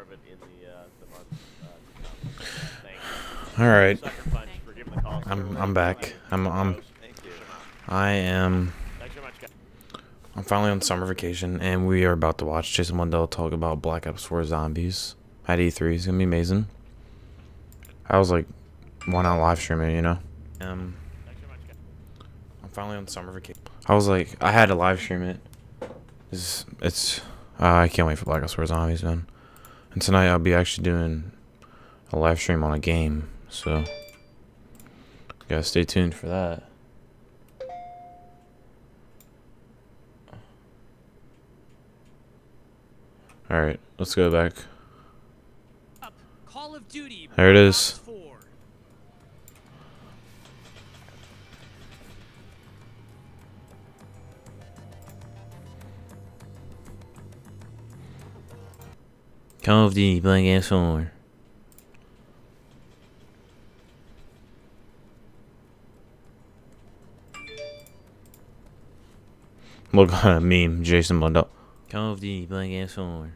of it in the months to come. Thanks. All right. Sucker Punch for giving the call so early. I'm back. Thank you. I am. Thanks very much, guys. I'm finally on summer vacation, and we are about to watch Jason Blundell talk about Black Ops 4 Zombies at E3. It's gonna be amazing. I was like, why not live stream it? You know. I'm finally on summer vacation. I was like, I had to live stream it. I can't wait for Black Ops 4 Zombies, man. And tonight I'll be actually doing a live stream on a game, so you gotta stay tuned for that. Alright, let's go back. Call of Duty. There it is. Call of Duty Black Ops 4. Look at a meme, Jason Blundell. Call of Duty Black Ops 4.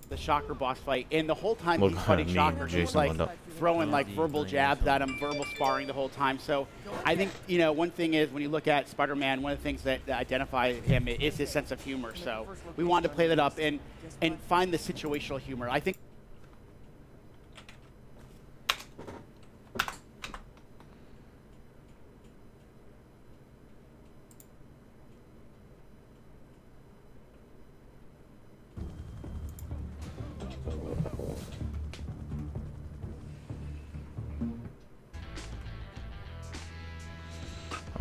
The Shocker boss fight, and the whole time Look he's at fighting me, Shocker, he's Jason like Blundell. throwing like verbal jabs at him, verbal sparring the whole time. So I think, you know, one thing is when you look at Spider-Man, one of the things that identify him is his sense of humor. So we wanted to play that up and find the situational humor. I think.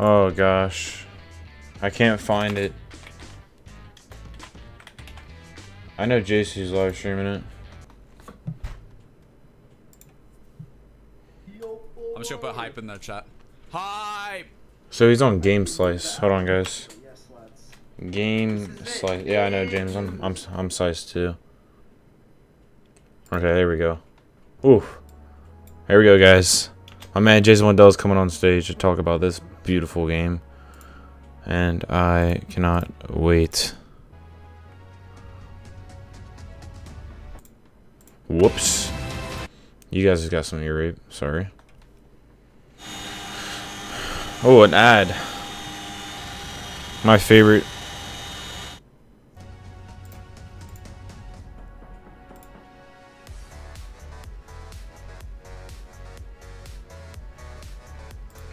Oh gosh, I can't find it. I know JC's live streaming it. I'm just gonna put hype in the chat. Hype! So he's on Game Slice. Hold on, guys. Game Slice. Yeah, I know, James. I'm Slice too. Okay, there we go. Ooh, there we go, guys. My man Jason Blundell's coming on stage to talk about this beautiful game, and I cannot wait. Whoops. You guys just got some ear rape. Sorry. Oh, an ad. My favorite.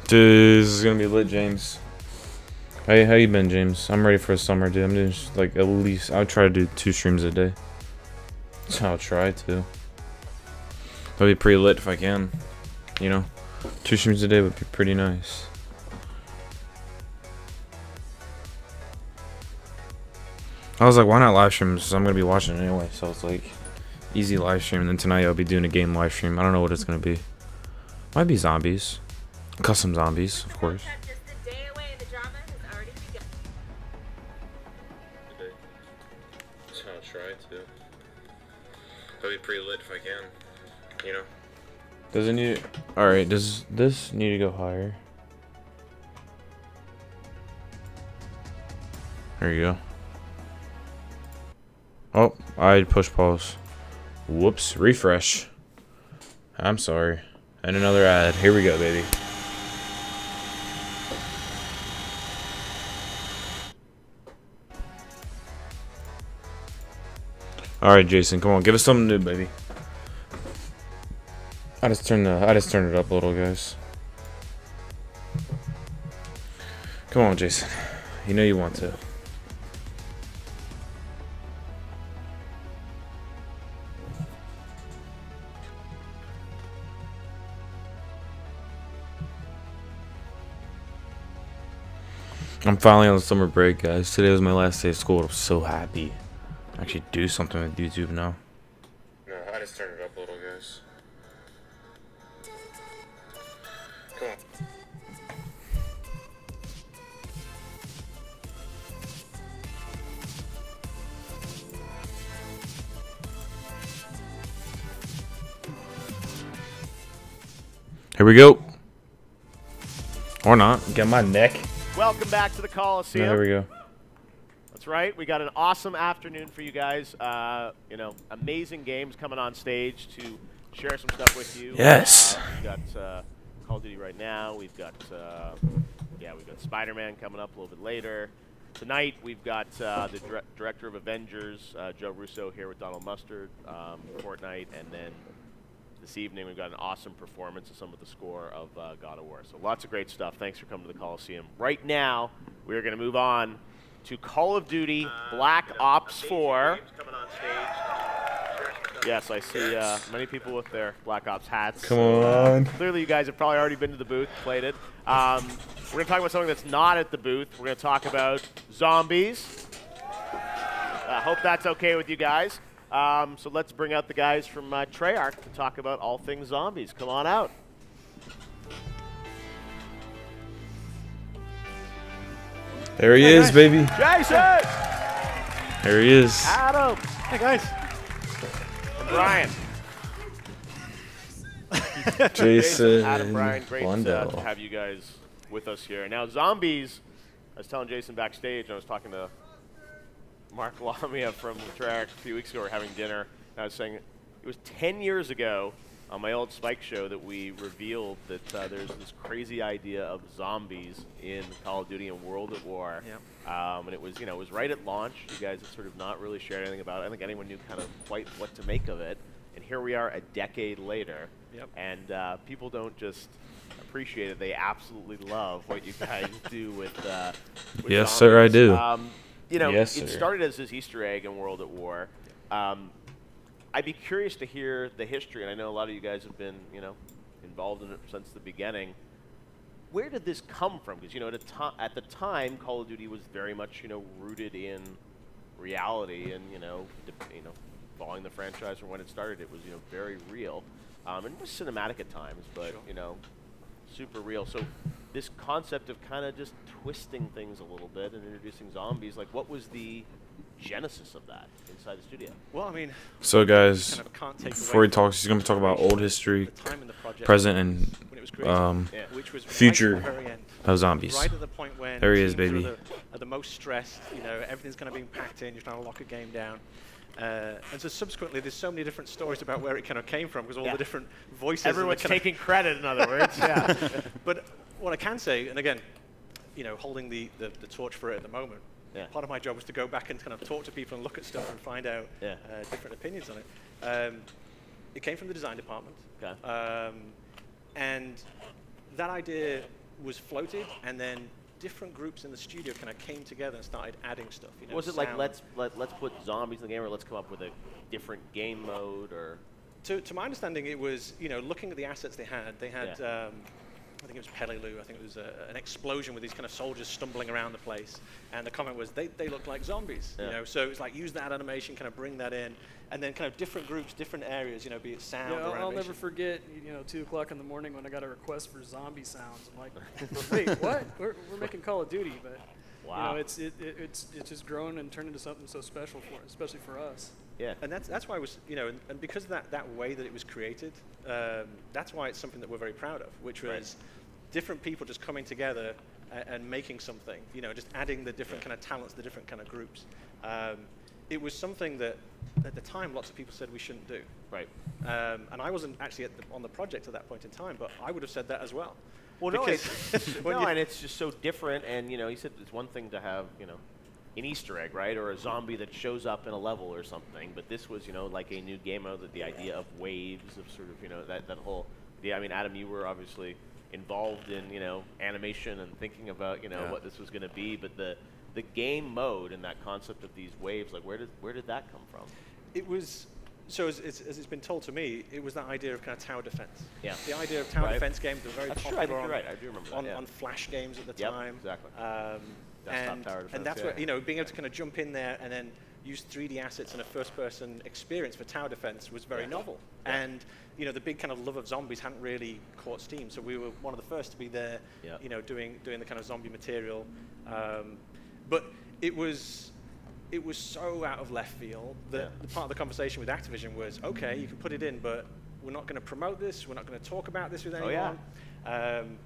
Dude, this is gonna be lit, James. Hey, how you been, James? I'm ready for a summer, dude. I'm doing like at least I'll try to do 2 streams a day. So I'll try to. That'd be pretty lit if I can. You know, 2 streams a day would be pretty nice. I was like, why not live stream? Because I'm gonna be watching it anyway. So it's like easy live stream. And then tonight I'll be doing a game live stream. I don't know what it's gonna be. Might be zombies. Custom zombies, of course. So I'll try to. That'd be pretty lit if I can. You know. Does it need? All right. Does this need to go higher? There you go. Oh, I pushed pause. Whoops. Refresh. I'm sorry. And another ad. Here we go, baby. Alright, Jason, come on, give us something new, baby. I just turned it up a little, guys. Come on, Jason. You know you want to. I'm finally on summer break, guys. Today was my last day of school. I'm so happy. Actually do something with YouTube now. No, I just turned it up a little, guys. Come on. Here we go. Or not. Get my neck. Welcome back to the Coliseum. There we go. That's right. We got an awesome afternoon for you guys. You know, amazing games coming on stage to share some stuff with you. Yes. We've got Call of Duty right now. We've got we've got Spider-Man coming up a little bit later. Tonight we've got the director of Avengers, Joe Russo, here with Donald Mustard, Fortnite, and then this evening we've got an awesome performance of some of the score of God of War. So lots of great stuff. Thanks for coming to the Coliseum. Right now we're going to move on to Call of Duty Black Ops 4. Yes, I see many people with their Black Ops hats. Come on. Clearly, you guys have probably already been to the booth, played it. We're going to talk about something that's not at the booth. We're going to talk about zombies. I hope that's okay with you guys. So let's bring out the guys from Treyarch to talk about all things zombies. Come on out. There he is, baby. Jason! There he is. Adam! Hey guys. And Brian. Jason. Adam, Brian, great Blundell. to have you guys with us here. Now, zombies, I was telling Jason backstage, I was talking to Mark Lamia from Treyarch a few weeks ago. We were having dinner, and I was saying it was 10 years ago on my old Spike show that we revealed that there's this crazy idea of zombies in Call of Duty and World at War. Yep. And it was, you know, it was right at launch. You guys had sort of not really shared anything about it. I don't think anyone knew kind of quite what to make of it. And here we are a decade later. Yep. And people don't just appreciate it. They absolutely love what you guys do with Yes, zombies. sir, I do. You know, Yes, it sir. started as this Easter egg in World at War. I'd be curious to hear the history, and I know a lot of you guys have been, you know, involved in it since the beginning. Where did this come from? Because, you know, at the time, Call of Duty was very much, you know, rooted in reality, and, you know, following the franchise from when it started, it was, you know, very real, and it was cinematic at times, but Sure. you know, super real. So this concept of kind of just twisting things a little bit and introducing zombies, like, what was the genesis of that inside the studio? Well, I mean, So, guys, kind of can't take before he away talks, he's going to talk about old history, the time in the project present, and when it was created, Yeah. which was future right at the very end, of zombies. right at the point when There he is, teams baby. are the most stressed. You know, everything's kind of being packed in. You're trying to lock a game down. And so subsequently, there's so many different stories about where it kind of came from, because all Yeah. the different voices. Everyone's and the kind taking credit, in other words. Yeah. But what I can say, and again, you know, holding the torch for it at the moment, Yeah. part of my job was to go back and kind of talk to people and look at stuff and find out Yeah. different opinions on it. It came from the design department. Okay. And that idea was floated, and then different groups in the studio kind of came together and started adding stuff. You know, Was it like sound. let's put zombies in the game, or let's come up with a different game mode, or? To my understanding, it was, you know, looking at the assets they had. Yeah. I think it was Peleliu. I think it was an explosion with these kind of soldiers stumbling around the place, and the comment was they look like zombies. Yeah. You know, so it's like use that animation, kind of bring that in, and then kind of different groups, different areas. You know, be it sound Yeah, or I'll animation. never forget, you know, 2 o'clock in the morning when I got a request for zombie sounds. I'm like, wait, what? We're making Call of Duty, but Wow. you know, it's just grown and turned into something so special for, especially for us. Yeah. And that's why it was, you know, and because of that way that it was created, that's why it's something that we're very proud of, which was Right. different people just coming together and making something, you know, just adding the different kind of talents, the different kind of groups. It was something that at the time lots of people said we shouldn't do. Right. And I wasn't actually on the project at that point in time, but I would have said that as well. Well, no, Because it's, when no, you- and it's just so different. And you know, you said it's one thing to have, you know, an Easter egg, right, or a zombie that shows up in a level or something. But this was, you know, like a new game mode. That the idea of waves, of sort of, you know, that whole. Yeah, I mean, Adam, you were obviously involved in, you know, animation and thinking about, you know, Yeah. what this was going to be. But the game mode and that concept of these waves, like, where did that come from? It was, so as it's been told to me, it was that idea of kind of tower defense. Yeah. The idea of tower Right. defense games were very That's true, popular I think you're on, right, I do remember that, on, yeah. on Flash games at the Yep, time. exactly. Desktop And, tower defense, and that's yeah. where, you know, being able to kind of jump in there and then use 3D assets and a first-person experience for tower defense was very Yeah. novel. Yeah. And, you know, the big kind of love of zombies hadn't really caught steam, so we were one of the first to be there, Yeah. you know, doing the kind of zombie material. But it was so out of left field that Yeah. the part of the conversation with Activision was, okay, you can put it in, but we're not going to promote this, we're not going to talk about this with Oh, yeah. anyone.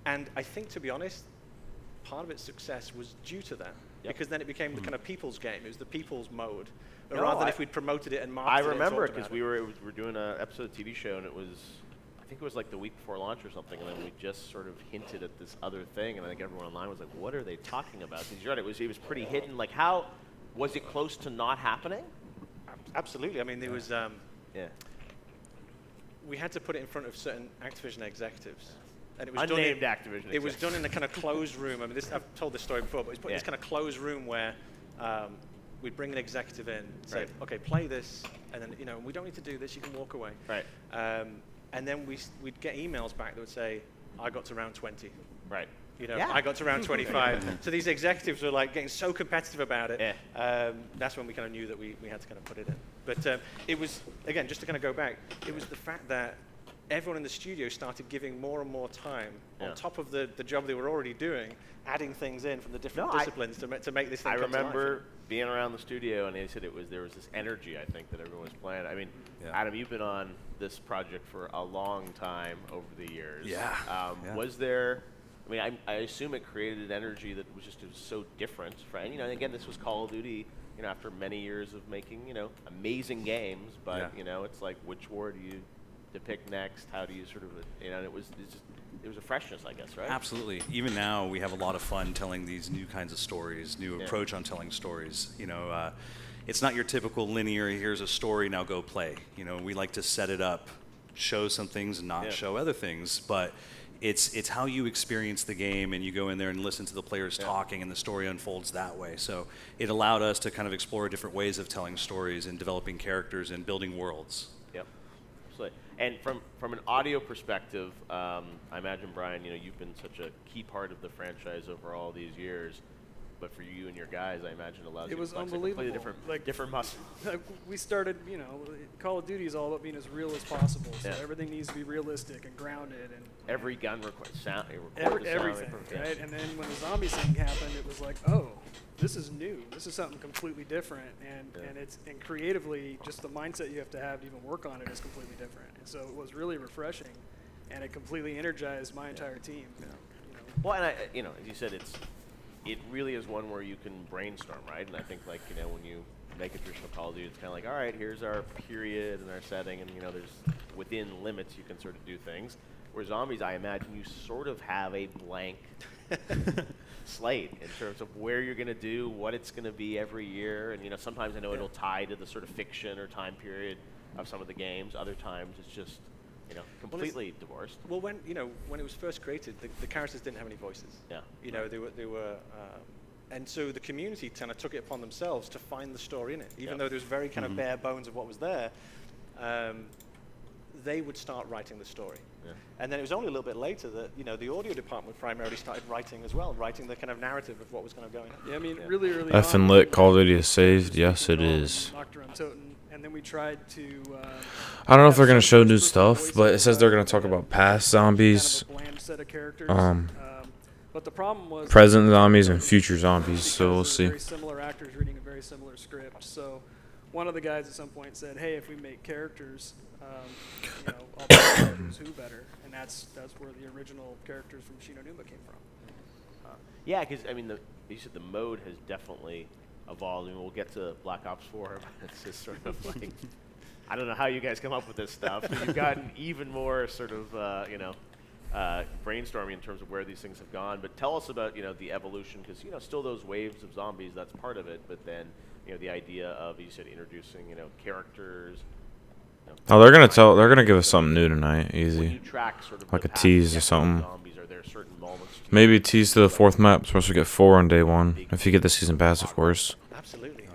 And I think, to be honest, part of its success was due to that. Yep. Because then it became the kind of people's game. It was the people's mode. No, rather than if we'd promoted it and marketed I it. remember it because we were doing an episode of a TV show, and it was, I think it was like the week before launch or something, and then we just sort of hinted at this other thing, and I think everyone online was like, what are they talking about? Because you're right, it was pretty hidden. Like, how, was it close to not happening? Absolutely. I mean, there was, Yeah. we had to put it in front of certain Activision executives. And it was Unnamed done Activision It was done in a kind of closed room. I mean, I've told this story before, but it's put in this kind of closed room where we'd bring an executive in, say, okay, play this, and then, we don't need to do this, you can walk away. Right. And then we'd get emails back that would say, I got to round 20. Right. I got to round 25. So these executives were like getting so competitive about it. That's when we kind of knew that we had to kind of put it in. But it was, again, just to kind of go back, it was the fact that everyone in the studio started giving more and more time on top of the job they were already doing, adding things in from the different disciplines to make this thing come to life. I remember being around the studio, and they said there was this energy, I think, that everyone was playing. I mean, Adam, you've been on this project for a long time over the years. Was there, I mean, I assume it created an energy that was just so different. And, again, this was Call of Duty, after many years of making, amazing games, but, it's like, which war do you depict next? How do you sort of, and it was a freshness, I guess, right? Absolutely. Even now, we have a lot of fun telling these new kinds of stories, new approach on telling stories. It's not your typical linear, here's a story, now go play. We like to set it up, show some things and not show other things, but it's how you experience the game, and you go in there and listen to the players talking, and the story unfolds that way. So it allowed us to kind of explore different ways of telling stories and developing characters and building worlds. Yep. Absolutely. And from an audio perspective, I imagine, Brian, you've been such a key part of the franchise over all these years. But for you and your guys, I imagine it allows you to flex a completely different muscle. We started, Call of Duty is all about being as real as possible. So everything needs to be realistic and grounded. And every gun requires sound. Everything, right? And then when the zombie thing happened, it was like, oh, this is new. This is something completely different. And creatively, just the mindset you have to to even work on it is completely different. And so it was really refreshing, and it completely energized my entire team. Well, and as you said, it really is one where you can brainstorm, right? And I think, like, when you make a traditional Call of Duty, it's kind of like, all right, here's our period and our setting, and, there's within limits you can sort of do things. Where zombies, I imagine you sort of have a blank slate in terms of where you're going to do, what it's going to be every year. And, sometimes I know it'll tie to the sort of fiction or time period of some of the games. Other times it's just, completely divorced. Well, when it was first created, the characters didn't have any voices. They were, and so the community kind of took it upon themselves to find the story in it, even though there was very kind of bare bones of what was there. They would start writing the story, and then it was only a little bit later that the audio department primarily started writing as well, writing the kind of narrative of what was kind of going on. Yeah, I mean, really early F and lit, Call of Duty is saved. Yes, it is. And then we tried to. I don't know if they're gonna show new stuff, but it says they're gonna talk about past zombies, kind of a bland set of characters. But the problem was present zombies and future zombies. So we'll see. Very similar actors reading a very similar script. So one of the guys at some point said, "Hey, if we make characters, all the characters, who better?" And that's where the original characters from Shi No Numa came from. Yeah, because I mean, you said the mode has definitely evolved. I mean, we'll get to Black Ops 4, but it's just sort of like, I don't know how you guys come up with this stuff. You've gotten even more sort of, brainstorming in terms of where these things have gone. But tell us about, the evolution, because, still those waves of zombies, that's part of it. But then, the idea of, you said, introducing, characters. Oh, they're gonna give us something new tonight, easy. Track sort of like a tease or something. Zombies, are there certain moments Maybe a tease to the 4th map. Supposed to get 4 on day 1, if you get the season pass, of course. Absolutely.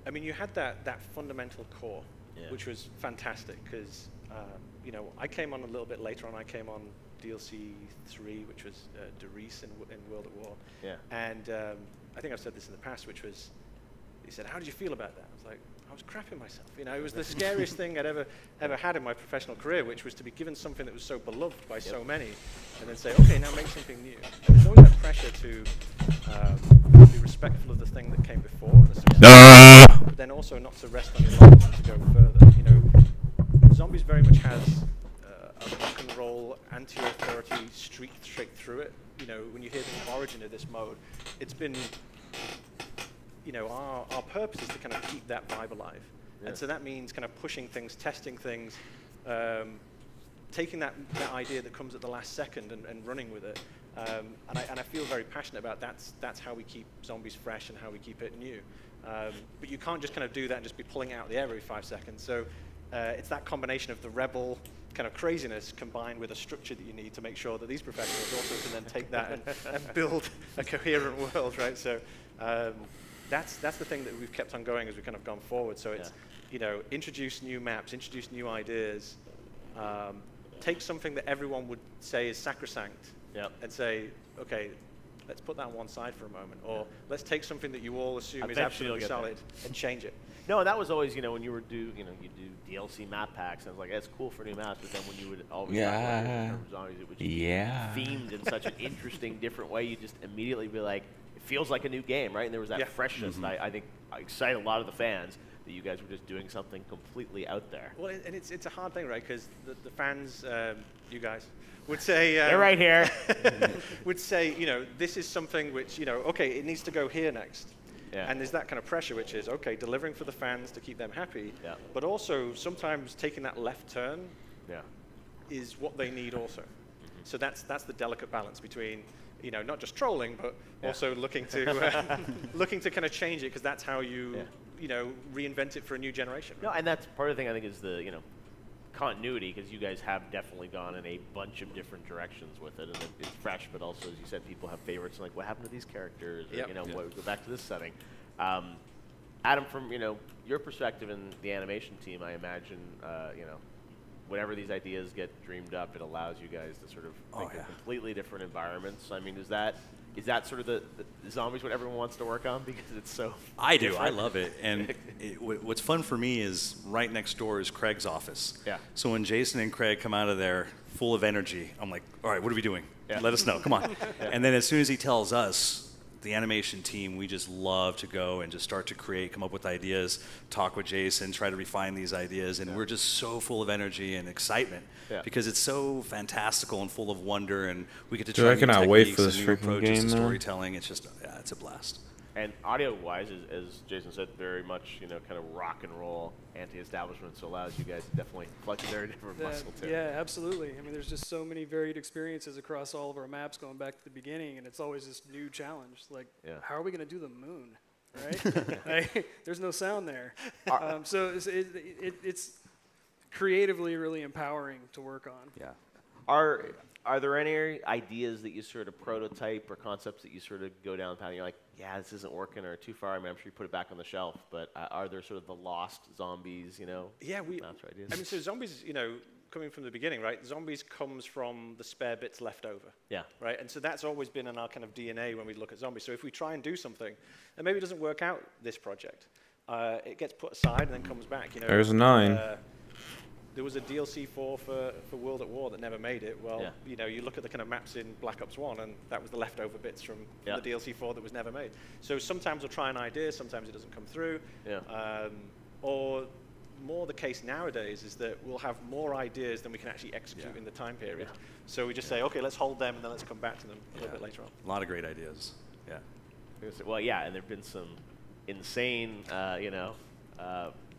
I mean, you had that fundamental core, which was fantastic, because I came on a little bit later on. I came on DLC 3, which was Derice in World at War. Yeah. And I think I've said this in the past, which was, he said, "How did you feel about that?" I was like, I was crapping myself. It was the scariest thing I'd ever had in my professional career, which was to be given something that was so beloved by so many, and then say, okay, now make something new. And there's always that pressure to be respectful of the thing that came before, and the success, but then also not to rest on your laurels and to go further. Zombies very much has a rock and roll, anti-authority streak straight through it. When you hear the this mode. It's been, you know, our purpose is to kind of keep that vibe alive. Yeah. And so that means kind of pushing things, testing things, taking that idea that comes at the last second and running with it. And I feel very passionate about that's how we keep zombies fresh and how we keep it new. But you can't just kind of do that and just be pulling it out of the air every 5 seconds. So it's that combination of the rebel kind of craziness combined with a structure that you need to make sure that these professionals also can then take that and build a coherent world, right? So that's the thing that we've kept on going as we've kind of gone forward. So it's, you know, introduce new maps, introduce new ideas, take something that everyone would say is sacrosanct and say, okay, let's put that on one side for a moment, or let's take something that you all assume is absolutely solid and change it. No, that was always, you know, when you do DLC map packs, and I was like, that's cool for new maps, but then when you would always talk about zombies, it would just be themed in such an interesting, different way, you just immediately be like, it feels like a new game, right? And there was that freshness that I think excited a lot of the fans, that you guys were just doing something completely out there. Well, and it's a hard thing, right? Because the fans, you guys, would say... they're right here. would say, you know, this is something which, you know, okay, it needs to go here next. Yeah. And there's that kind of pressure, which is, okay, delivering for the fans to keep them happy, but also sometimes taking that left turn is what they need also. So that's the delicate balance between, you know, not just trolling, but also looking to looking to kind of change it, because that's how you, you know, reinvent it for a new generation. No, and that's part of the thing I think is the, you know, continuity, because you guys have definitely gone in a bunch of different directions with it, and it's fresh, but also, as you said, people have favorites, like what happened to these characters, or, you know, go back to this setting. Adam, from, you know, your perspective in the animation team, I imagine, you know, whenever these ideas get dreamed up, it allows you guys to sort of think of completely different environments. I mean, is that sort of the zombies what everyone wants to work on, because it's so I do. I love it. And what's fun for me is right next door is Craig's office. Yeah. So when Jason and Craig come out of there full of energy, I'm like, all right, what are we doing? Let us know. Come on. And then as soon as he tells us, the animation team, we just love to go and just start to create, come up with ideas, talk with Jason, try to refine these ideas, and we're just so full of energy and excitement because it's so fantastical and full of wonder, and we get to try new techniques and new approaches to storytelling. It's just, it's a blast. And audio-wise, as Jason said, very much, you know, kind of rock and roll, anti-establishment, so allows you guys to definitely flex a very different muscle too. Yeah, absolutely. I mean, there's just so many varied experiences across all of our maps going back to the beginning, and it's always this new challenge. Like, how are we going to do the moon, right? There's no sound there. So it's creatively really empowering to work on. Yeah. Are there any ideas that you sort of prototype or concepts that you sort of go down the path and you're like, yeah, this isn't working, or too far? I mean, I'm sure you put it back on the shelf, but are there sort of the lost zombies, you know? Yeah, I mean, so zombies, you know, coming from the beginning, right? Zombies comes from the spare bits left over. Yeah. Right? And so that's always been in our kind of DNA when we look at zombies. So if we try and do something, and maybe it doesn't work out this project, it gets put aside and then comes back. You know, there's 9. There was a DLC for World at War that never made it. Well, you know, you look at the kind of maps in Black Ops 1, and that was the leftover bits from the DLC 4 that was never made. So sometimes we'll try an idea, sometimes it doesn't come through. Or more the case nowadays is that we'll have more ideas than we can actually execute in the time period. So we just say, okay, let's hold them, and then let's come back to them a little bit later on. A lot of great ideas. Yeah. Well, yeah, and there have been some insane, you know,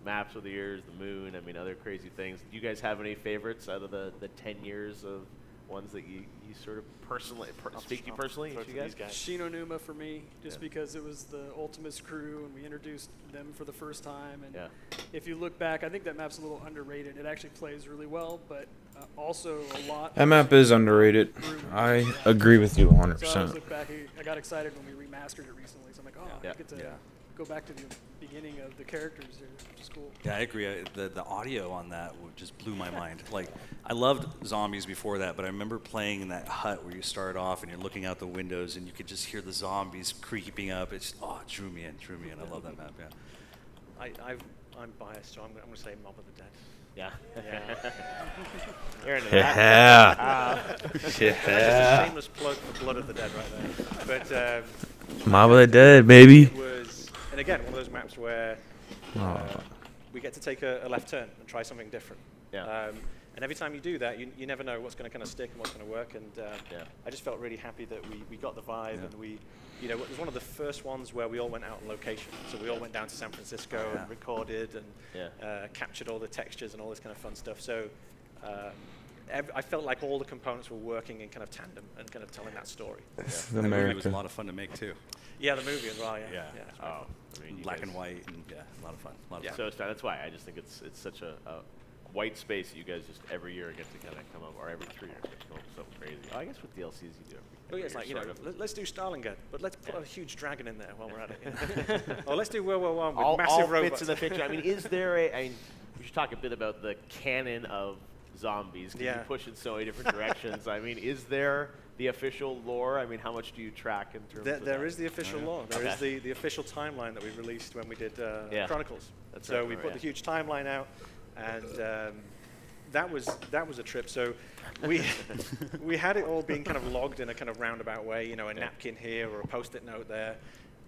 maps over the years, the moon, I mean, other crazy things. Do you guys have any favorites out of the 10 years of ones that you sort of personally, speak to personally, you guys? Shinonuma for me, just because it was the Ultimus crew, and we introduced them for the first time. And if you look back, I think that map's a little underrated. It actually plays really well, but also a lot. That map is underrated. I agree with you 100%. So I look back, I got excited when we remastered it recently. So I'm like, I get to go back to the beginning of the characters here, which is cool. Yeah, I agree. The audio on that just blew my mind. Like, I loved Zombies before that, but I remember playing in that hut where you start off and you're looking out the windows and you could just hear the zombies creeping up. It's it drew me in. I love that map. Yeah. I'm biased, so I'm going to say Mob of the Dead. Yeah. You're into that. That's a shameless plug for Blood of the Dead right there. But Mob of the Dead, baby. It was, and again, one of those maps where we get to take a left turn and try something different. Yeah. And every time you do that, you never know what's going to kind of stick and what's going to work. And I just felt really happy that we got the vibe, and it was one of the first ones where we all went out on location. So we all went down to San Francisco and recorded and captured all the textures and all this kind of fun stuff. So I felt like all the components were working in kind of tandem and kind of telling that story. The movie was a lot of fun to make too. Yeah, the movie as well. Yeah. Oh, I mean, black and white, and a lot of fun. So that's why I just think it's such a white space that you guys just every year get to kind of come up, or every 3 years. It's going so crazy. Oh, I guess with DLCs you do. It's like, let's do Stalingrad, but let's put a huge dragon in there while we're at it. Or let's do World War I with massive robots. All fits in the picture. I mean, is there we should talk a bit about the canon of zombies. You push in so many different directions. I mean, is there the official lore? I mean, how much do you track in terms of There is the official lore. There is the official timeline that we released when we did Chronicles. So we put the huge timeline out, and that was a trip. So we had it all being kind of logged in a kind of roundabout way, a napkin here or a Post-it note there,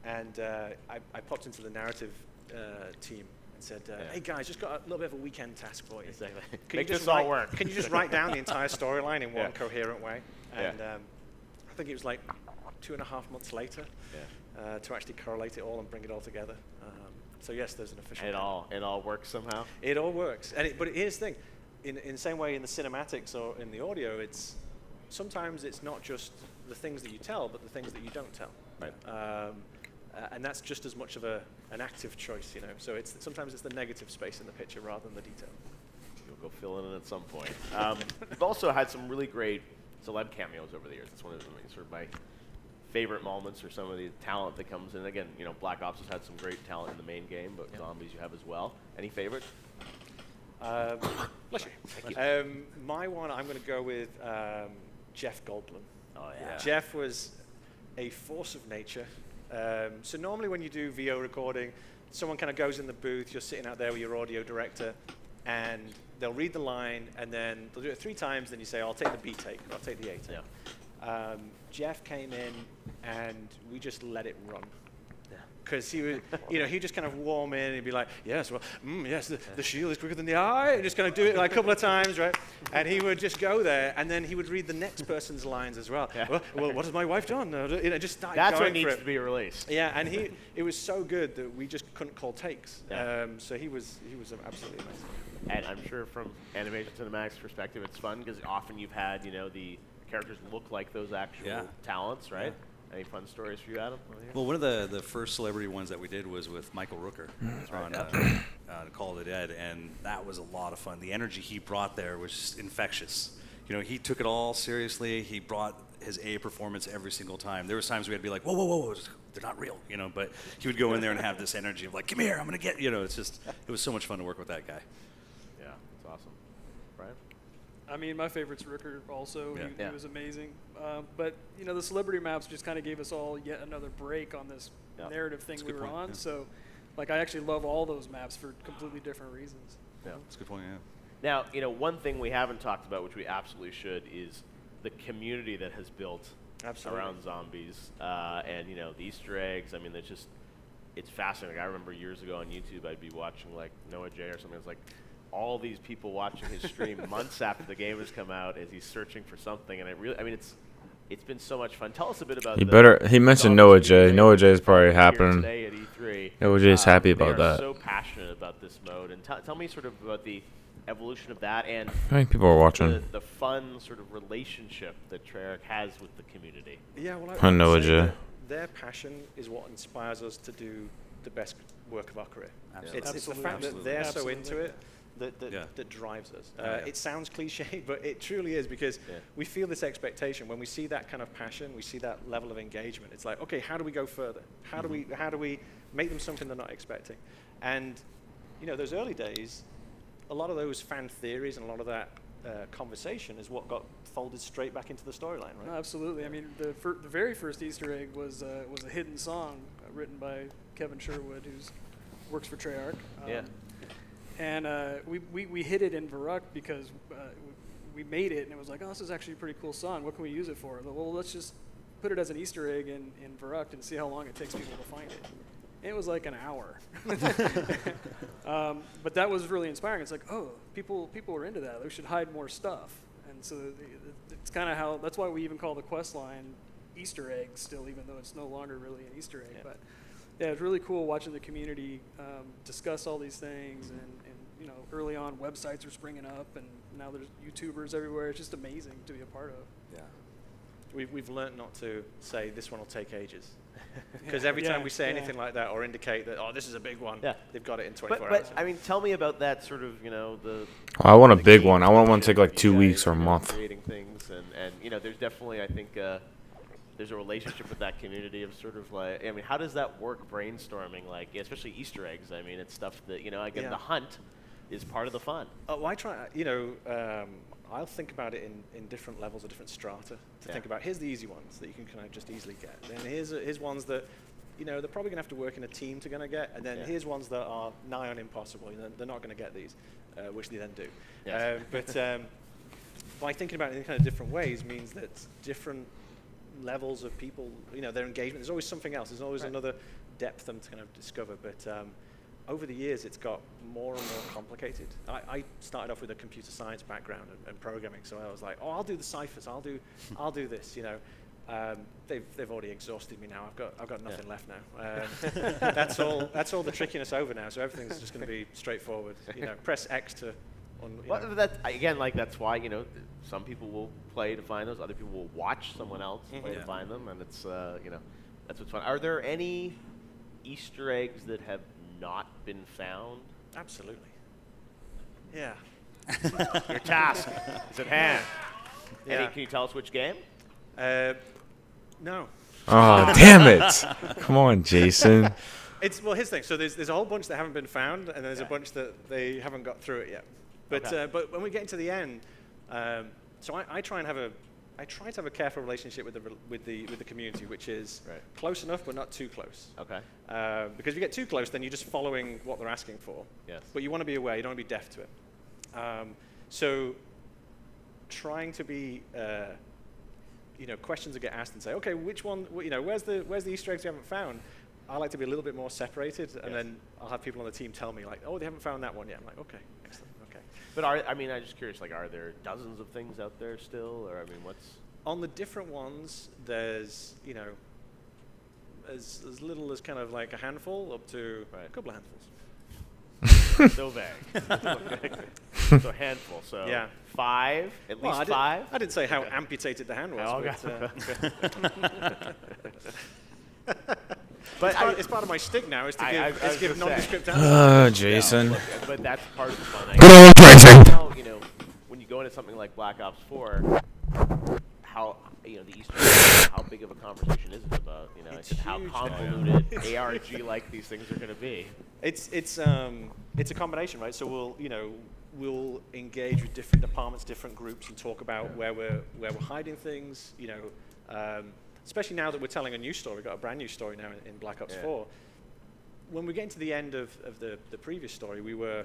and I popped into the narrative team and said, "Hey guys, just got a little bit of a weekend task for you. Exactly. Make this all work. Can you just write down the entire storyline in one coherent way?" And I think it was like 2.5 months later to actually correlate it all and bring it all together. So yes, there's an official. It all works somehow. It all works, but here's the thing: in the same way in the cinematics or in the audio, sometimes it's not just the things that you tell, but the things that you don't tell. Right. And that's just as much of an active choice, So sometimes it's the negative space in the picture rather than the detail. You'll go fill in at some point. You've also had some really great celeb cameos over the years. That's one of sort of my favorite moments, or some of the talent that comes in. Again, Black Ops has had some great talent in the main game, but Zombies you have as well. Any favorites? Bless you. Thank you. My one, I'm going to go with Jeff Goldblum. Oh yeah. Jeff was a force of nature. So normally when you do VO recording, someone kind of goes in the booth, you're sitting out there with your audio director, and they'll read the line, and then they'll do it 3 times, then you say, I'll take the B take, or I'll take the A take. Yeah. Jeff came in, and we just let it run. Because he would, he'd just kind of warm in and he'd be like, yes, well, yes, the shield is quicker than the eye, and just kind of do it like a couple of times, right? And he would just go there, and then he would read the next person's lines as well. Yeah. Well, what has my wife done? Just start That's going what needs to be released. Yeah, and it was so good that we just couldn't call takes. Yeah. So he was absolutely amazing. And I'm sure from animation cinematics perspective, it's fun because often you've had, the characters look like those actual talents, right? Yeah. Any fun stories for you, Adam? Well, one of the first celebrity ones that we did was with Michael Rooker on Call of the Dead, and that was a lot of fun. The energy he brought there was just infectious. He took it all seriously. He brought his A performance every single time. There was times we had to be like, whoa, they're not real, but he would go in there and have this energy of like, come here, I'm going to get, it was so much fun to work with that guy. Yeah, it's awesome. Brian? I mean, my favorite's Rooker also. He was amazing. But, the celebrity maps just kind of gave us all yet another break on this narrative thing we were on. Yeah. So, I actually love all those maps for completely different reasons. Yeah, that's a good point, yeah. Now, one thing we haven't talked about, which we absolutely should, is the community that has built around zombies. And, the Easter eggs. I mean, it's fascinating. I remember years ago on YouTube, I'd be watching, Noah J or something. It's like, all these people watching his stream months after the game has come out as he's searching for something, and it's been so much fun. Tell us a bit about. He mentioned Noah J. Noah J is probably happening. Today at E3. Noah J is happy about they are that. So passionate about this mode, and tell me sort of about the evolution of that and how many people are watching. The fun sort of relationship that Treyarch has with the community. Yeah, well, I Noah J. Their passion is what inspires us to do the best work of our career. Absolutely. It's the fact that they're so into it. That drives us. It sounds cliche, but it truly is, because we feel this expectation. When we see that kind of passion, we see that level of engagement. It's like, okay, how do we go further? How do we make them something they're not expecting? And those early days, a lot of those fan theories and a lot of that conversation is what got folded straight back into the storyline, right? No, absolutely. I mean, the very first Easter egg was a hidden song written by Kevin Sherwood, who works for Treyarch. And we hid it in Varuk because we made it, and it was like, oh, this is actually a pretty cool song. What can we use it for? Well, let's just put it as an Easter egg in Varuk and see how long it takes people to find it. It was like an hour. But that was really inspiring. It's like, oh, people were into that. They should hide more stuff. And so it's kind of how, that's why we even call the quest line Easter eggs still, even though it's no longer really an Easter egg. But yeah, it's really cool watching the community discuss all these things. And you know, early on, websites are springing up, and now there's YouTubers everywhere. It's just amazing to be a part of. Yeah. We've learned not to say this one will take ages. Because every time we say anything like that or indicate that, oh, this is a big one, they've got it in 24 hours. But I mean, tell me about that sort of, you know, the... I want a big one. I want one to take like 2 weeks or a month. Creating things, and you know, there's definitely, I think, there's a relationship with that community of sort of like, I mean, how does that work, brainstorming, like, especially Easter eggs? I mean, it's stuff that, you know, again, the hunt is part of the fun. Oh, I try, you know, I'll think about it in different levels or different strata to think about, here's the easy ones that you can kind of just easily get. Then here's ones that, you know, they're probably going to have to work in a team to get. And then here's ones that are nigh on impossible. You know, they're not going to get these, which they then do. Yes. But by thinking about it in kind of different ways means that different levels of people, you know, their engagement, there's always something else. There's always another depth them to kind of discover. But over the years, it's got more and more complicated. I started off with a computer science background and programming, so I was like, oh, I'll do the ciphers, I'll do this, you know. They've already exhausted me now. I've got nothing left now. That's all the trickiness over now. So everything's just going to be straightforward. You know, press X to. Well, again, like that's why, you know, some people will play to find those. Other people will watch someone else play to find them, and it's you know, that's what's fun. Are there any Easter eggs that have not been found? Absolutely. Yeah. Your task is at hand. Yeah. Can you tell us which game? No. Oh, damn it. Come on, Jason. Well, here's the thing. So there's a whole bunch that haven't been found, and there's a bunch that they haven't got through it yet. But but when we get into the end, so I try to have a careful relationship with the community, which is close enough but not too close. Okay. Because if you get too close, then you're just following what they're asking for. Yes. But you want to be aware. You don't want to be deaf to it. So trying to be you know, questions that get asked and say, okay, which one, you know, where's the Easter eggs you haven't found? I like to be a little bit more separated, and then I'll have people on the team tell me, like, oh, they haven't found that one yet. I'm like, okay, excellent, okay. But I mean, I'm just curious, like, are there dozens of things out there still, or I mean, what's on the different ones? There's, you know, as little as kind of like a handful up to a couple of handfuls. So vague. So a handful. So 5, at least 5. I didn't say how amputated the hand was. But it's part of my stick now is to give nondescript answers. Jason. But that's part of the fun. Now, you know, when you go into something like Black Ops 4, how, you know, the Easter egg, how big of a conversation is it about, you know, how convoluted ARG-like these things are going to be? It's a combination, right? So we'll engage with different departments, different groups, and talk about where we're hiding things. You know, especially now that we're telling a new story. We've got a brand new story now in Black Ops 4. When we get to the end of the previous story, we were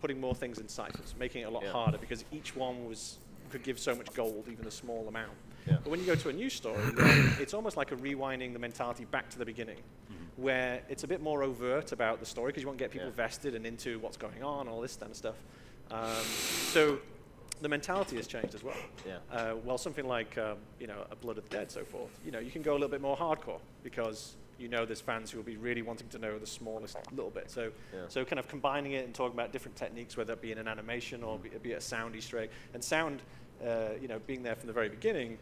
putting more things in ciphers, making it a lot harder because each one could give so much gold, even a small amount. But when you go to a new story, then it's almost like a rewinding the mentality back to the beginning, where it's a bit more overt about the story because you want to get people vested and into what's going on, all this kind of stuff. So the mentality has changed as well. While something like you know, a Blood of the Dead, so forth, you know, you can go a little bit more hardcore because you know there's fans who will be really wanting to know the smallest little bit. So so kind of combining it and talking about different techniques, whether it be in an animation or be it a sound Easter egg. And sound, you know, being there from the very beginning,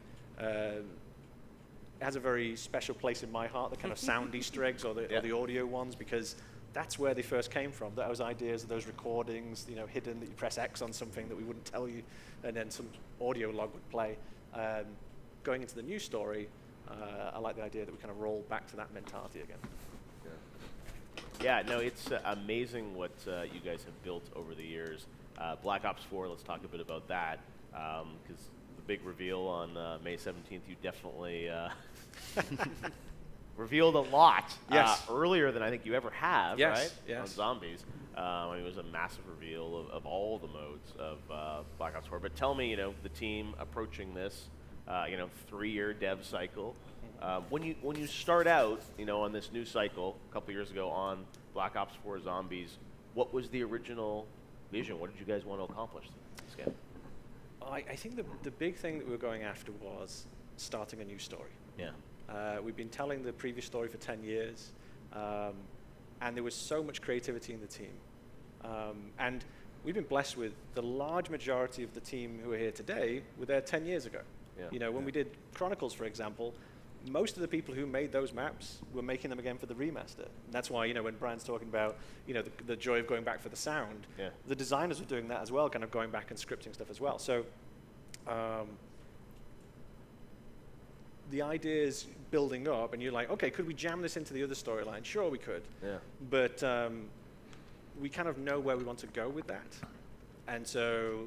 has a very special place in my heart, the kind of sound Easter eggs or the audio ones, because that's where they first came from. Those ideas, those recordings, you know, hidden, that you press X on something that we wouldn't tell you, and then some audio log would play. Going into the new story, I like the idea that we kind of roll back to that mentality again. Yeah, no, it's amazing what you guys have built over the years. Black Ops 4, let's talk a bit about that, because the big reveal on May 17th, you definitely revealed a lot earlier than I think you ever have, right? On Zombies. I mean, it was a massive reveal of all the modes of Black Ops 4. But tell me, you know, the team approaching this, you know, 3-year dev cycle. When you start out, on this new cycle a couple years ago on Black Ops 4 Zombies, what was the original vision? What did you guys want to accomplish this game? I think the big thing that we were going after was starting a new story. Yeah. We've been telling the previous story for 10 years, and there was so much creativity in the team. And we've been blessed with the large majority of the team who are here today were there 10 years ago. Yeah. When we did Chronicles, for example, most of the people who made those maps were making them again for the remaster. And that's why, when Brian's talking about, the joy of going back for the sound, the designers were doing that as well, kind of going back and scripting stuff as well. So the idea is building up, and you're like, okay, could we jam this into the other storyline? Sure, we could. Yeah. But we kind of know where we want to go with that. And so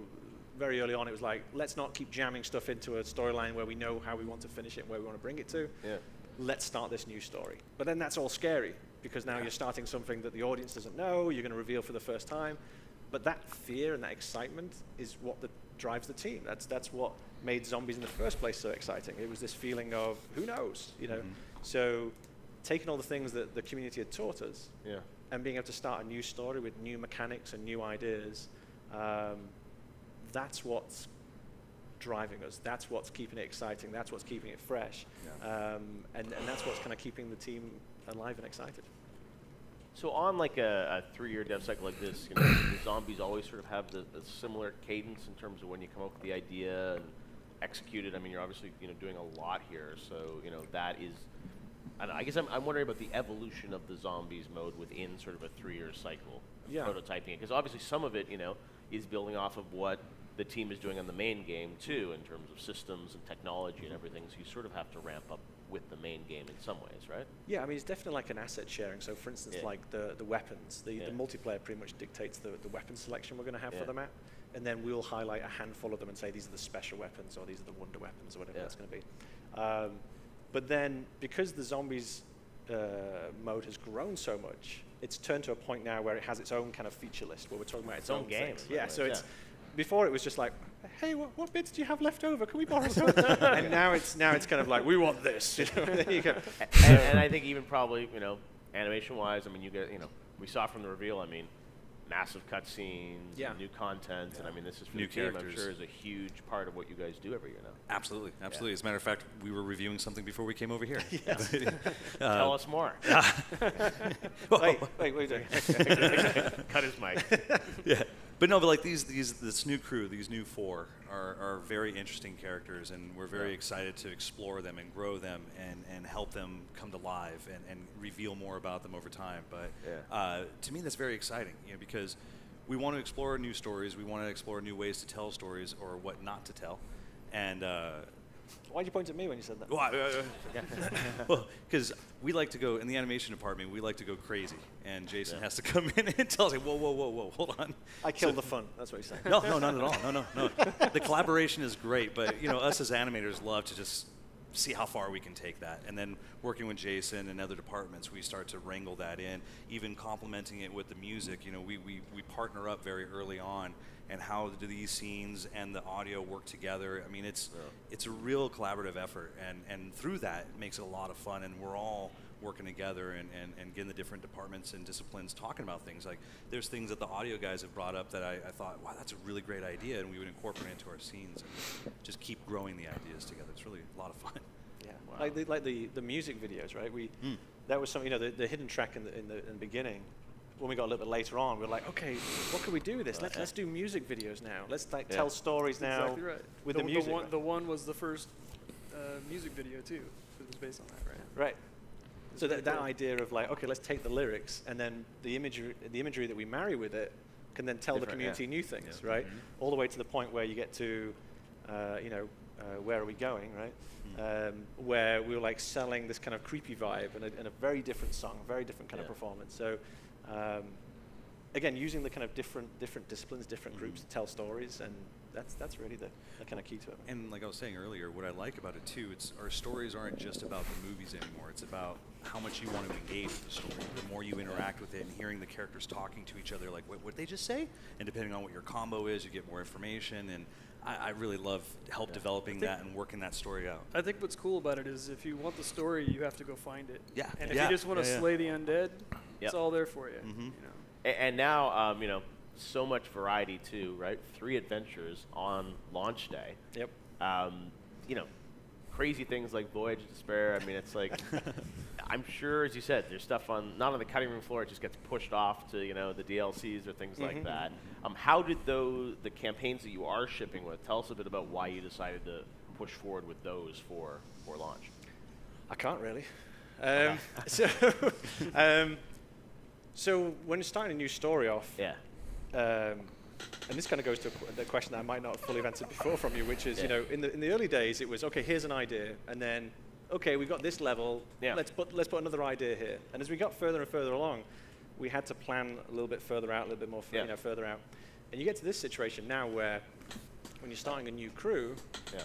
very early on, it was like, let's not keep jamming stuff into a storyline where we know how we want to finish it and where we want to bring it to. Yeah. Let's start this new story. But then that's all scary, because now you're starting something that the audience doesn't know, you're going to reveal for the first time. But that fear and that excitement is what drives the team. That's what made Zombies in the first place so exciting. It was this feeling of, who knows, So taking all the things that the community had taught us, and being able to start a new story with new mechanics and new ideas, that's what's driving us. That's what's keeping it exciting. That's what's keeping it fresh. And that's what's kind of keeping the team alive and excited. So on like a 3-year dev cycle like this, the Zombies always sort of have the similar cadence in terms of when you come up with the idea and execute it. I mean, you're obviously doing a lot here, so that is. I guess I'm wondering about the evolution of the Zombies mode within sort of a 3-year cycle prototyping it, because obviously some of it is building off of what the team is doing on the main game too, in terms of systems and technology and everything. So you sort of have to ramp up with the main game in some ways, right? Yeah, I mean, it's definitely like an asset sharing. So for instance, like the weapons, the multiplayer pretty much dictates the weapon selection we're going to have for the map. And then we'll highlight a handful of them and say, these are the special weapons, or these are the wonder weapons, or whatever that's going to be. But then, because the Zombies mode has grown so much, it's turned to a point now where it has its own kind of feature list, where we're talking about its own game. Yeah, so it's before it was just like, hey, what bits do you have left over? Can we borrow some? And now it's kind of like, we want this. There you go. And I think even probably, animation-wise, I mean, you get, we saw from the reveal, I mean, massive cutscenes, new content, and I mean, this is for New the team, characters. I'm sure, is a huge part of what you guys do every year now. Absolutely, absolutely. As a matter of fact, we were reviewing something before we came over here. Tell us more. Wait. Cut his mic. But no, but like this new crew, these new 4 are very interesting characters, and we're very excited to explore them and grow them and help them come to life and reveal more about them over time. But to me, that's very exciting, because we want to explore new stories, we want to explore new ways to tell stories or what not to tell, and. Why'd you point at me when you said that? Well, because we like to go, in the animation department, we like to go crazy. And Jason has to come in and tell us, like, whoa, hold on. I killed the fun. That's what he's saying. No, not at all. No. The collaboration is great, but, us as animators love to just see how far we can take that. And then working with Jason and other departments, we start to wrangle that in, even complementing it with the music. We partner up very early on. And how do these scenes and the audio work together? I mean, it's a real collaborative effort, and through that, it makes it a lot of fun, and we're all working together and getting the different departments and disciplines talking about things. Like, there's things that the audio guys have brought up that I thought, wow, that's a really great idea, and we would incorporate into our scenes and just keep growing the ideas together. It's really a lot of fun. Yeah, wow. like the music videos, right? That was something, the hidden track in the beginning. When we got a little bit later on, we were like, okay, what can we do with this? Let's do music videos now. Let's tell stories now Exactly right. with the music. The one was the first music video too. It was based on that, right? Right. So that idea of like, okay, let's take the lyrics, and then the imagery that we marry with it can then tell the community new things, right? All the way to the point where you get to, where are we going, right? Where we were like selling this kind of creepy vibe and a very different song, very different kind of performance. So. Again, using the kind of different disciplines, different groups to tell stories, and that's really the kind of key to it. And like I was saying earlier, what I like about it too, it's our stories aren't just about the movies anymore. It's about how much you want to engage with the story. The more you interact with it and hearing the characters talking to each other, like, what did they just say? And depending on what your combo is, you get more information. And I really love help developing that and working that story out. I think what's cool about it is if you want the story, you have to go find it. Yeah. And if you just want to slay the undead, it's Yep. all there for you. Mm-hmm. You know. And now, you know, so much variety too, right? 3 adventures on launch day. Yep. You know, crazy things like Voyage of Despair. I mean, it's like, I'm sure, as you said, there's stuff not on the cutting room floor. It just gets pushed off to, you know, the DLCs or things like that. How did the campaigns that you are shipping with, tell us a bit about why you decided to push forward with those for launch? I can't really. So when you're starting a new story off, and this kind of goes to the question that I might not have fully answered before from you, which is, you know, in the early days, it was, okay, here's an idea, and then, okay, we got this level, let's put another idea here. And as we got further and further along, we had to plan a little bit further out, a little bit more, you know, further out. And you get to this situation now where, when you're starting a new crew,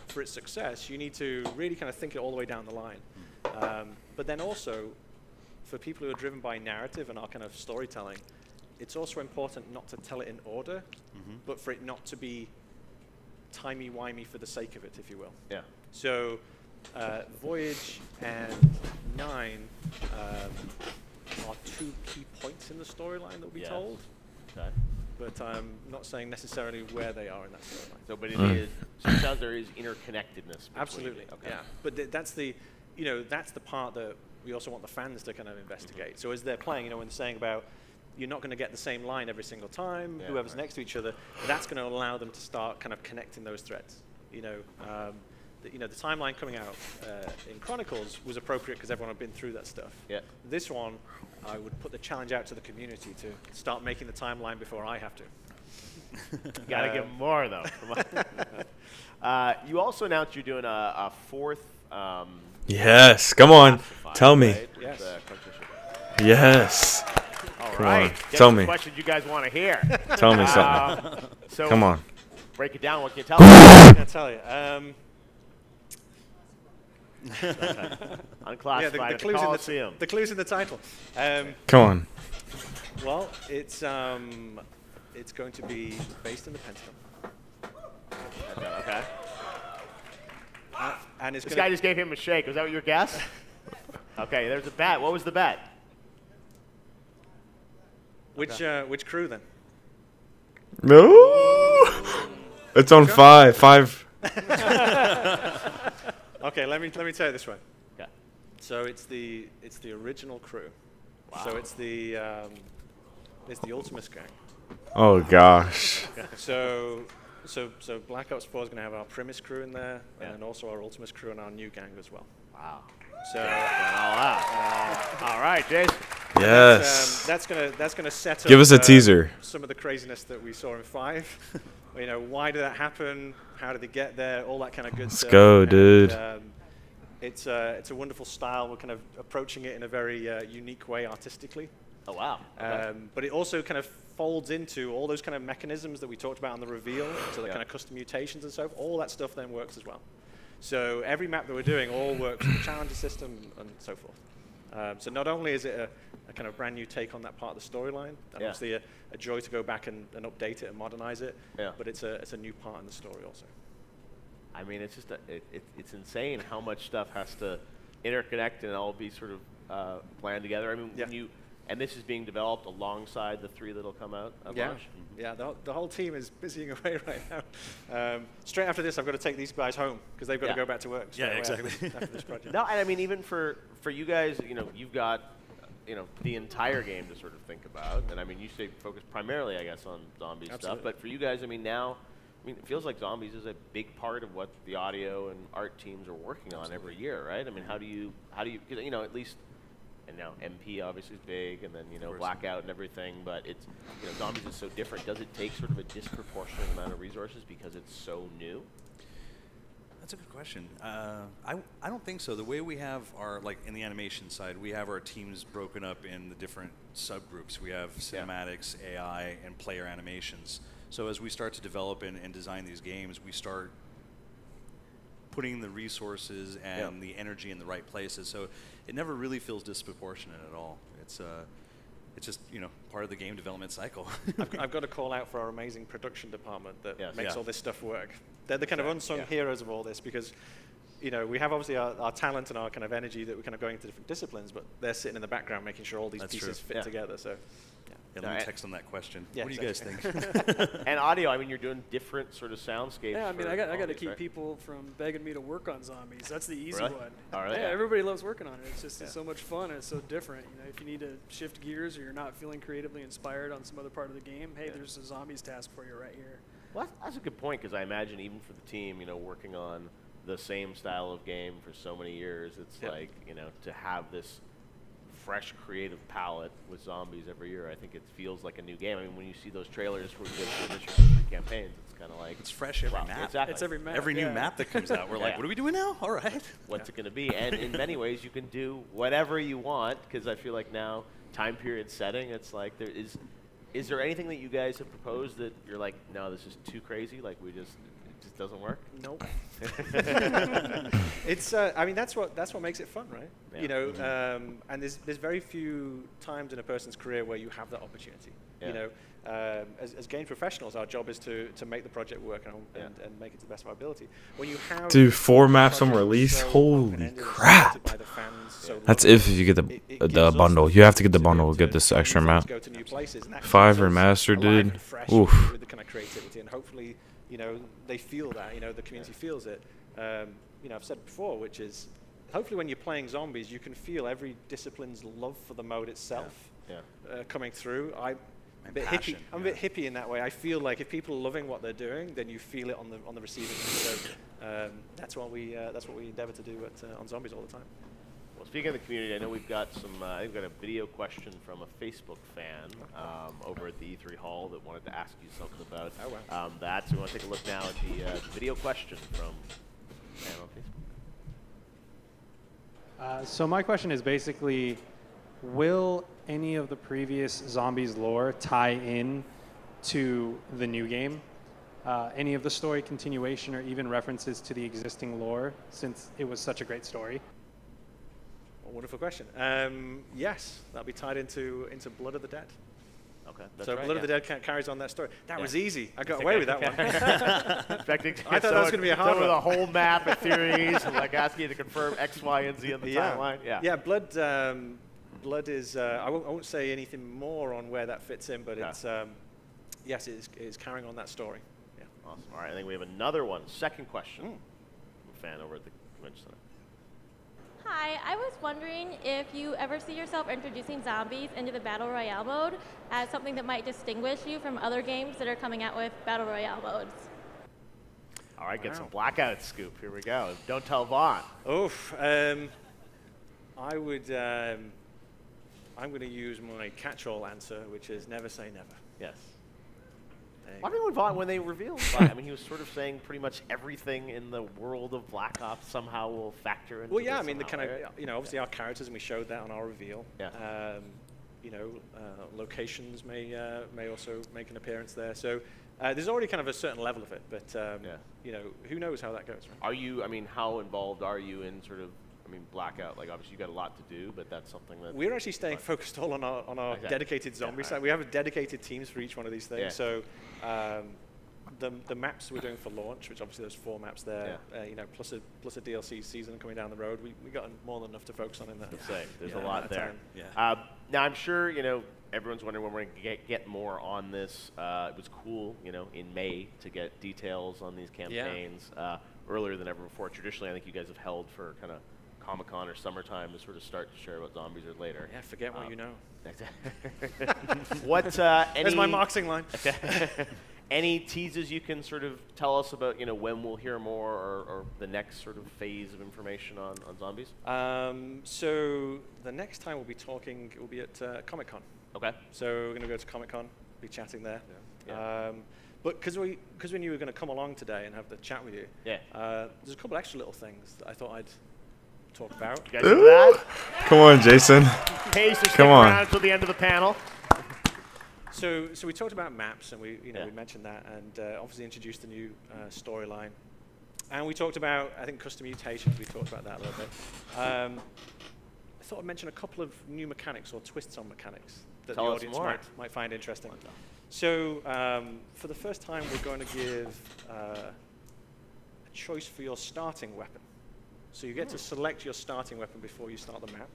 for its success, you need to really kind of think it all the way down the line. But then also, for people who are driven by narrative and our kind of storytelling, it's also important not to tell it in order, but for it not to be timey-wimey for the sake of it, if you will. Yeah. So Voyage and 9 are 2 key points in the storyline that will be told. Okay. But I'm not saying necessarily where they are in that storyline. So, but it is, so it sounds there is interconnectedness. Absolutely. Okay. Yeah. But that's the, you know, that's the part that we also want the fans to kind of investigate. So as they're playing, you know, when they're saying about, you're not going to get the same line every single time, whoever's next to each other, that's going to allow them to start kind of connecting those threads. You know, the timeline coming out in Chronicles was appropriate because everyone had been through that stuff. Yeah. This one, I would put the challenge out to the community to start making the timeline before I have to. You got to give more, though. You also announced you're doing a 4th... Yes, come on. Tell me. Right? Yes. Yes. All Come right. on. Get Tell some me. questions you guys want to hear. Tell me something. So Come on. break it down. What can you tell us? I tell you. Unclassified at the Coliseum. The clues in the title. Come on. Well, it's going to be based in the Pentagon. Okay. And it's This guy just gave him a shake. Was that what your guess? Okay, there's a bet. What was the bet? Which crew then? No. It's on 5. 5. Okay, let me tell you this way. Okay. So it's the original crew. Wow. So it's the Ultimus gang. Oh gosh. So Black Ops 4 is going to have our Primus crew in there, and then also our Ultimus crew and our new gang as well. Wow. So all right, Jason. Yes. That's gonna set up. Give us a teaser. Some of the craziness that we saw in 5. You know, why did that happen? How did they get there? All that kind of good stuff. Let's go, dude. It's a wonderful style. We're kind of approaching it in a very unique way artistically. Oh, wow. Okay. But it also kind of folds into all those kind of mechanisms that we talked about on the reveal, so the kind of custom mutations and so forth. All that stuff then works as well. So every map that we're doing all works with the challenger system and so forth. So not only is it a kind of brand new take on that part of the storyline, and obviously a joy to go back and update it and modernize it, but it's a new part in the story also. I mean, it's just it's insane how much stuff has to interconnect and all be sort of planned together. I mean, when you and this is being developed alongside the 3 that'll come out at launch. Yeah, the whole team is busying away right now. Straight after this, I've got to take these guys home because they've got to go back to work. Yeah, exactly. After this project. No, and I mean, even for you guys, you know, you've got, you know, the entire game to sort of think about. And I mean, you stay focused primarily, I guess, on zombie stuff. But for you guys, I mean, now, I mean, it feels like zombies is a big part of what the audio and art teams are working on every year, right? I mean, how do you, you know, at least. And now MP obviously is big, and then, you know, Blackout and everything, but it's, you know, zombies is so different. Does it take sort of a disproportionate amount of resources because it's so new? That's a good question. I don't think so. The way we have our, like in the animation side, we have our teams broken up in the different subgroups. We have cinematics, AI, and player animations. So as we start to develop and design these games, we start putting the resources and the energy in the right places. So it never really feels disproportionate at all. It's it's just, you know, part of the game development cycle. I've got to call out for our amazing production department that Yes. makes Yeah. all this stuff work. They're the kind of unsung Yeah. heroes of all this because, you know, we have obviously our talent and our kind of energy that we're kind of going into different disciplines, but they're sitting in the background making sure all these That's pieces true. fit Yeah. together. So, Yeah, No, let me I- text them that question. Yeah, What do you guys exactly. think? And audio, I mean, you're doing different sort of soundscapes. Yeah, I mean, for I got to zombies, keep right? people from begging me to work on zombies. That's the easy Really? one. Oh, really? Yeah, Yeah. everybody loves working on it. It's just it's Yeah. so much fun and it's so different. You know, if you need to shift gears or you're not feeling creatively inspired on some other part of the game, hey, Yeah. there's a zombies task for you right here. Well, that's a good point because I imagine even for the team, you know, working on the same style of game for so many years, it's Yep. like, you know, to have this fresh creative palette with zombies every year, I think it feels like a new game. I mean, when you see those trailers for the initial 3 campaigns, it's kind of like It's fresh every wow, map. Exactly. It's every map. Every new yeah. map that comes out, we're like, Yeah. what are we doing now? All right. What's it going to be? And in many ways, you can do whatever you want because I feel like now time period setting, it's like there is there anything that you guys have proposed that you're like, no, this is too crazy? Like it just doesn't work? nope. It's I mean that's what makes it fun, right? Yeah. You know, and there's very few times in a person's career where you have that opportunity. Yeah. You know, as game professionals, our job is to make the project work and make it to the best of our ability. When you have Dude, 4 maps on projects release. so Holy open-ended and crap. supported by the fans so That's lovely, if you get it the gives us bundle. You have to get the freedom bundle to get this extra things map. go to new places, and that 5 keeps us remastered, alive dude. and fresh Oof. with the kind of creativity, and hopefully, you know, they feel that. You know, the community feels it. You know, I've said before, which is hopefully when you're playing zombies, you can feel every discipline's love for the mode itself Yeah. coming through. I'm a bit passion, hippie. I'm a bit hippie in that way. I feel like if people are loving what they're doing, then you feel it on the receiving end. So that's what we endeavor to do on zombies all the time. Well, speaking of the community, I know we've got I think we've got a video question from a Facebook fan over at the E3 Hall that wanted to ask you something about that. So we want to take a look now at the video question from a fan on Facebook. So my question is basically, will any of the previous Zombies lore tie in to the new game? Any of the story continuation or even references to the existing lore, since it was such a great story? A wonderful question. Yes, that'll be tied into Blood of the Dead. Okay. That's So right, Blood of the Dead carries on that story. That Yeah. was easy. I got away with that one. Expecting I thought that was gonna be a hard with one. a whole map of theories, and like asking you to confirm X, Y, and Z on the timeline. Yeah. Yeah, Blood is. I won't say anything more on where that fits in, but Yeah. it's. Yes, it is carrying on that story. Yeah. Awesome. All right. I think we have another one. Second question. From a fan over at the convention center. Hi, I was wondering if you ever see yourself introducing zombies into the Battle Royale mode as something that might distinguish you from other games that are coming out with Battle Royale modes. All right, get some blackout scoop. Here we go. Don't tell Vaughn. Oof. I would. I'm going to use my catch-all answer, which is never say never. Yes. There you I go. mean, when Vaughn, when they revealed Vaughn, I mean, he was sort of saying pretty much everything in the world of Black Ops somehow will factor into Well, yeah, I this mean, the somehow, kind of, right? you know, obviously our characters, and we showed that on our reveal. Yeah. You know, locations may also make an appearance there. So there's already kind of a certain level of it, but you know, who knows how that goes, right? Are you, I mean, how involved are you in sort of, I mean, Blackout? Like, obviously, you've got a lot to do, but that's something that... We're actually staying focused all on our Okay. dedicated zombie side. We have dedicated teams for each one of these things. Yeah. So the maps we're doing for launch, which obviously there's 4 maps there, you know, plus a DLC season coming down the road. We got more than enough to focus on in that. There's a lot there. Yeah. Now, I'm sure, you know, everyone's wondering when we're going to get more on this. It was cool, you know, in May to get details on these campaigns earlier than ever before. Traditionally, I think you guys have held for kind of Comic-Con or summertime to sort of start to share about zombies or later. Yeah, forget what you know. What, That's my marketing line. Any teases you can sort of tell us about, you know, when we'll hear more or the next sort of phase of information on zombies? So the next time we'll be talking, it will be at Comic-Con. Okay. So we're going to go to Comic-Con, be chatting there. Yeah. But because we knew you were going to come along today and have the chat with you, there's a couple extra little things that I thought I'd talk about. You guys do that? Come on, Jason. Pace or stick Come on. around until the end of the panel. So we talked about maps, and we mentioned that, and obviously introduced a new storyline, and we talked about, I think, custom mutations. We talked about that a little bit. I thought I'd mention a couple of new mechanics or twists on mechanics that the Tell us audience more. might find interesting. So for the first time, we're going to give a choice for your starting weapon. So you get to select your starting weapon before you start the map.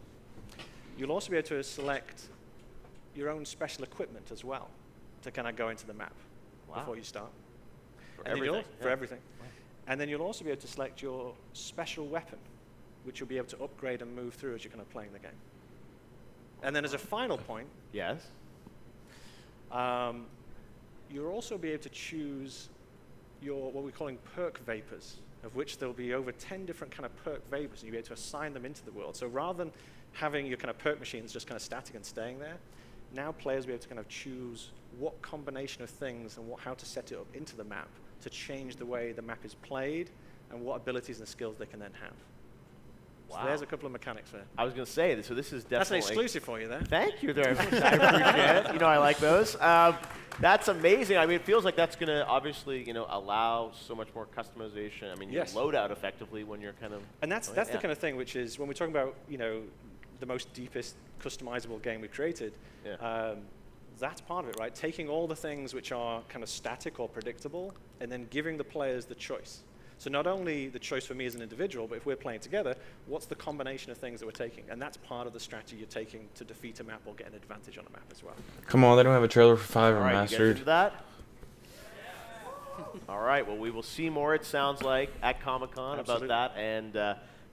You'll also be able to select your own special equipment as well to kind of go into the map before you start. For everything. For everything. And then you'll also be able to select your special weapon, which you'll be able to upgrade and move through as you're kind of playing the game. And then as a final point, Yes. you'll also be able to choose your what we're calling perk vapors, of which there'll be over 10 different kind of perk vapors, and you'll be able to assign them into the world. So rather than having your kind of perk machines just kind of static and staying there, now players will be able to kind of choose what combination of things and how to set it up into the map to change the way the map is played and what abilities and skills they can then have. Wow. So there's a couple of mechanics there. I was going to say, so this is definitely... That's an exclusive for you there. Thank you there. I appreciate it. You know, I like those. That's amazing. I mean, it feels like that's going to obviously, allow so much more customization. I mean, you Yes. load out effectively when you're kind of... And that's the kind of thing which is, when we're talking about, the most deepest customizable game we've created, that's part of it, right? Taking all the things which are kind of static or predictable and then giving the players the choice. So not only the choice for me as an individual, but if we're playing together, what's the combination of things that we're taking? And that's part of the strategy you're taking to defeat a map or get an advantage on a map as well. Come on, they don't have a trailer for 5 All right, you guys remastered. into that? All right, well, we will see more, it sounds like, at Comic-Con about that. And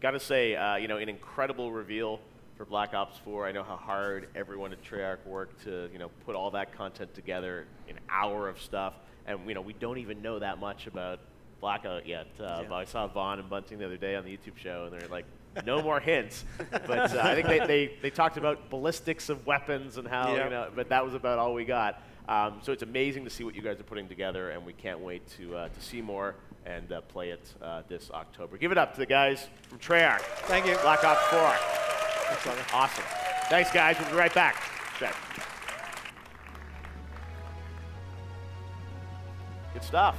got to say, an incredible reveal for Black Ops 4. I know how hard everyone at Treyarch worked to, put all that content together, an hour of stuff. And, we don't even know that much about Blackout yet. I saw Vaughn and Bunting the other day on the YouTube show, and they're like, no more hints. But I think they talked about ballistics of weapons and how, but that was about all we got. So it's amazing to see what you guys are putting together, and we can't wait to see more and play it this October. Give it up to the guys from Treyarch. Thank you. Black Ops 4. Awesome. Thanks, guys. We'll be right back. Check. Good stuff.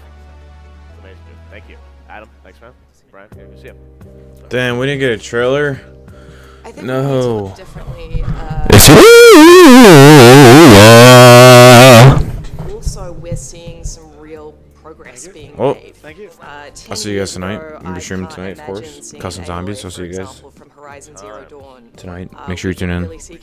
It's amazing. Thank you. Adam, thanks, man. Brian, good to see you. Damn, we didn't get a trailer. I think No. we need to look differently. Also, we're seeing some real progress being made. Thank you. I'll see you guys tonight. We'll be streaming tonight, of course. Custom Zombies. I'll see you guys From Horizon Zero Dawn, tonight. Make sure you tune in. really see